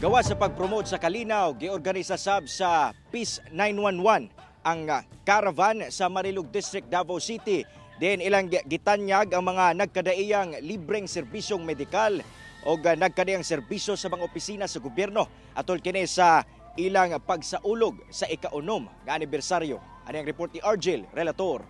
Gawa sa pag-promote sa kalinaw, giorganisa sab sa Peace 911 ang caravan sa Marilog District, Davao City. Din ilang gitanyag ang mga nagkadaiyang libreng serbisyong medikal o nagkadaiyang serbisyo sa mga opisina sa gobyerno atol kini sa ilang pagsaulog sa ika-unom nga anibersaryo. Ano ang report ni Argel, relator.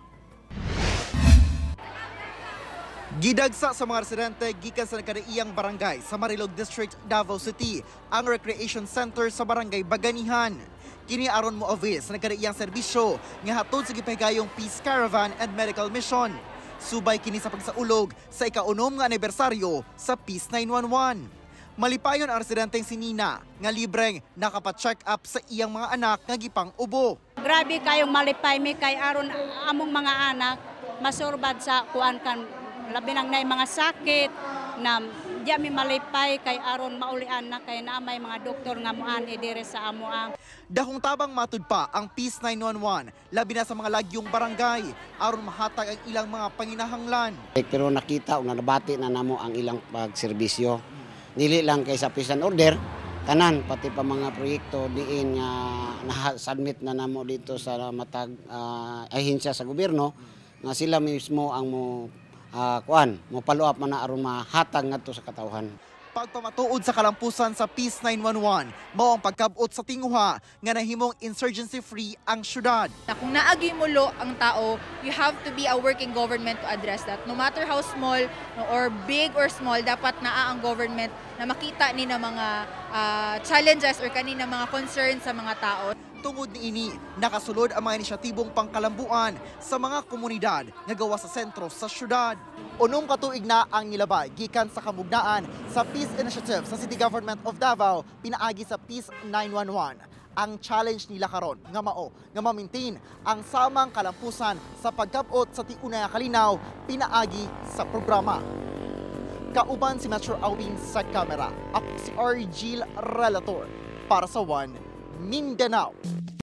Gidagsa sa mga residente gikan sa nagkadaiyang barangay sa Marilog District, Davao City ang recreation center sa barangay Baganihan. Kini aron mo avail sa nagkadaiyang serbisyo nga hatod sa gipahigayong Peace Caravan and Medical Mission. Subay kini sa pagsaulog sa ika-unom nga anibersaryo sa Peace 911. Malipayon ang residenteng si Nina nga libreng nakapacheck up sa iyang mga anak nga gipang ubo. Grabe kayong malipay mi kay aron among mga anak masurbad sa kuan kan labi nang nay mga sakit na diya mi malipay kay aron maulian na kay naamay mga doktor nga muan dire sa amoang. Dahong tabang matud pa ang Peace 911 labi na sa mga lagyong barangay aron mahatag ang ilang mga panginahanglan. Pero nakita o nabati na namo ang ilang pagserbisyo. Dili lang kay sa peace and order, tanan pati pa mga proyekto diin nga na-submit na namo dito sa matag ahensya sa gobyerno nga sila mismo ang mo follow up man na aron mahatag ngadto sa katawhan. Pagpamatuod sa kalampusan sa Peace 911, mao ang pagkabot sa tinguha nga nahimong insurgency-free ang syudad. Kung naagi mulo ang tao, you have to be a working government to address that. No matter how small or big or small, dapat naa ang government na makita ni na mga challenges or kanina mga concerns sa mga tao. Tungod niini, nakasulod ang mga inisyatibong pangkalambuan sa mga komunidad nga gawa sa sentro sa syudad. Unom ka tuig na ang nilabay gikan sa kamugnaan sa Peace Initiative sa City Government of Davao pinaagi sa Peace 911. Ang challenge nila karon nga mao nga ma-maintain ang samang kalampusan sa pagkabot sa tiunay nga kalinaw pinaagi sa programa. Kauban si Metro Awing sa kamera. Ako si Argel, relator para sa One Mindanao.